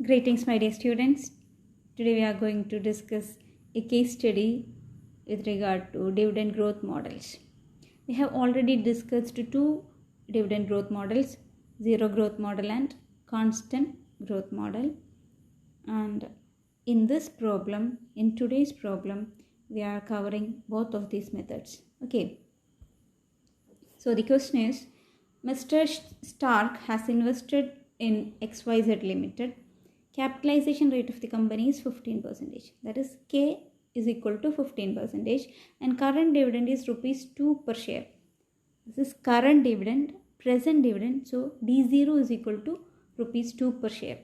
Greetings, my dear students. Today we are going to discuss a case study with regard to dividend growth models. We have already discussed two dividend growth models, zero growth model and constant growth model. And in today's problem, we are covering both of these methods. Okay. So the question is, Mr. Stark has invested in XYZ Limited. Capitalization rate of the company is 15%. That is, K is equal to 15%, and current dividend is rupees 2 per share. This is current dividend, present dividend. So D0 is equal to rupees 2 per share.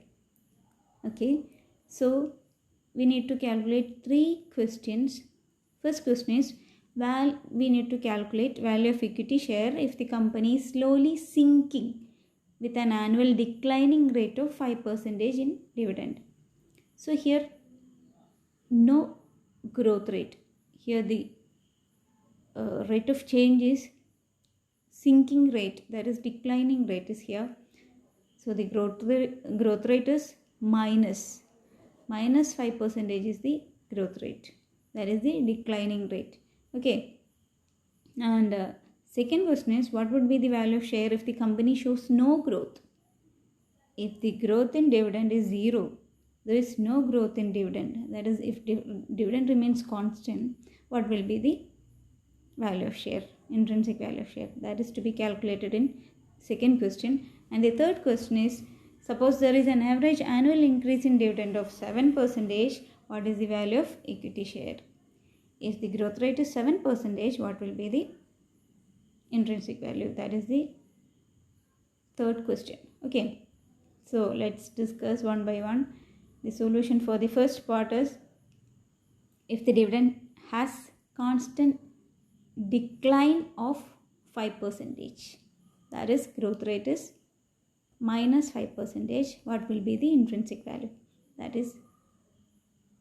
Okay. So we need to calculate three questions. First question is, we need to calculate value of equity share if the company is slowly sinking with an annual declining rate of 5% in dividend. So here no growth rate. Here the rate of change is sinking rate, that is declining rate is here. So the growth rate is minus 5% is the growth rate, that is the declining rate. Okay. And second question is, what would be the value of share if the company shows no growth? If the growth in dividend is 0, there is no growth in dividend. That is, if dividend remains constant, what will be the value of share, intrinsic value of share? That is to be calculated in second question. And the third question is, suppose there is an average annual increase in dividend of 7%, what is the value of equity share? If the growth rate is 7%, what will be the intrinsic value? That is the third question. Okay. So let's discuss one by one. The solution for the first part is, if the dividend has constant decline of 5%, that is growth rate is minus 5%, what will be the intrinsic value? That is,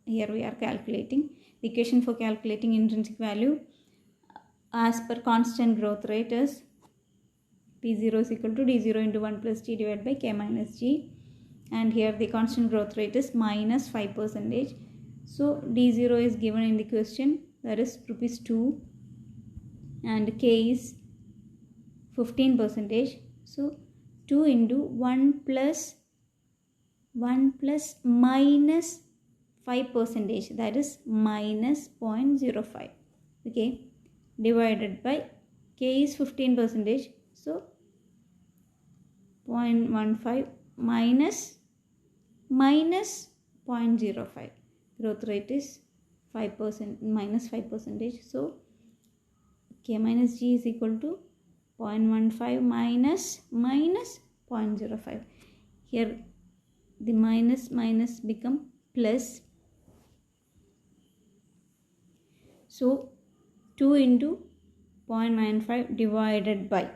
here we are calculating the equation for calculating intrinsic value as per constant growth rate is P0 is equal to D0 into 1 plus G divided by K minus G, and here the constant growth rate is minus 5%. So D0 is given in the question, that is rupees 2, and K is 15%. So 2 into 1 plus minus 5%, that is minus 0.05. Okay, divided by K is 15%. So 0.15 minus 0.05. Growth rate is 5%, minus 5%. So K minus G is equal to 0.15 minus 0.05. Here the minus become plus. So 2 into 0.95 divided by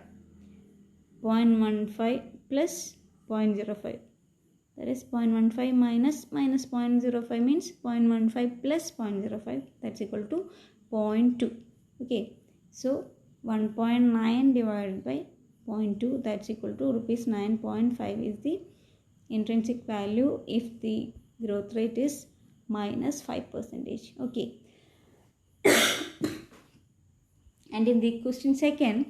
0.15 plus 0.05. That is 0.15 minus 0.05 means 0.15 plus 0.05. That's equal to 0.2. Okay. So 1.9 divided by 0.2, that's equal to rupees 9.5 is the intrinsic value if the growth rate is minus 5%. Okay. And in the question second,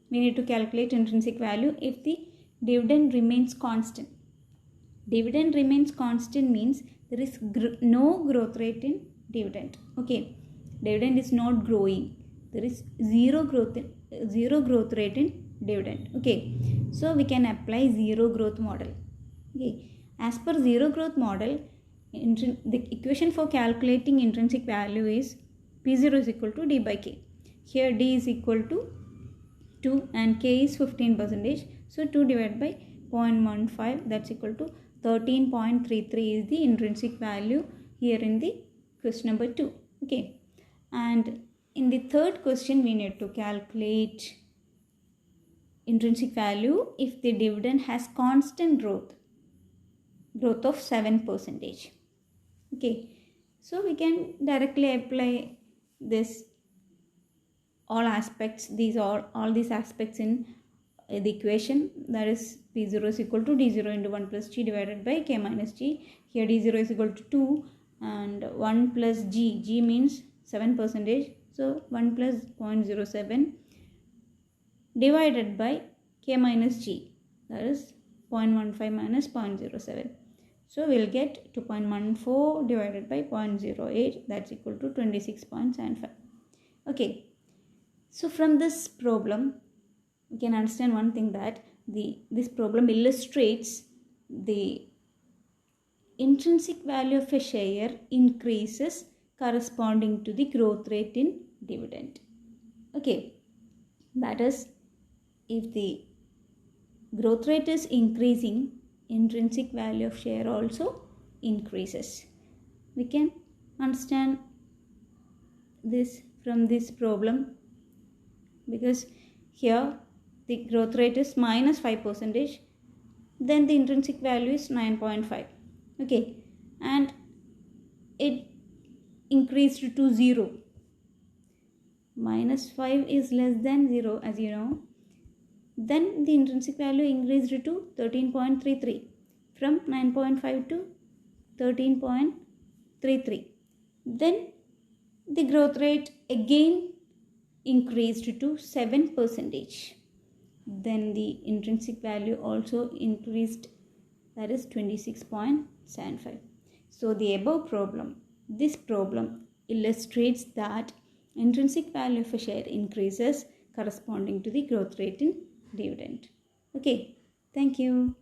we need to calculate intrinsic value if the dividend remains constant. Dividend remains constant means there is no growth rate in dividend. Okay. Dividend is not growing. There is zero growth rate in dividend. Okay. So we can apply zero growth model. Okay. As per zero growth model, the equation for calculating intrinsic value is P0 is equal to D by K. Here D is equal to 2 and K is 15%. So 2 divided by 0.15, that's equal to 13.33 is the intrinsic value here in the question number 2. Okay. And in the third question, we need to calculate intrinsic value if the dividend has constant growth of 7%. Okay. So we can directly apply this all these aspects in the equation, that is P0 is equal to D0 into 1 plus G divided by K minus G. Here D0 is equal to 2 and 1 plus G, G means 7%, so 1 plus 0.07 divided by K minus G, that is 0.15 minus 0.07. So we'll get 2.14 divided by 0.08, that's equal to 26.75. Okay, so from this problem we can understand one thing, that this problem illustrates the intrinsic value of a share increases corresponding to the growth rate in dividend. Okay, that is, if the growth rate is increasing, intrinsic value of share also increases. We can understand this from this problem, because here the growth rate is minus 5%, then the intrinsic value is 9.5. Okay, and it increased to 0. Minus 5 is less than 0, as you know. Then the intrinsic value increased to 13.33, from 9.5 to 13.33. Then the growth rate again increased to 7%. Then the intrinsic value also increased, that is 26.75. So the above problem, this problem illustrates that intrinsic value of a share increases corresponding to the growth rate in dividend. Okay, thank you.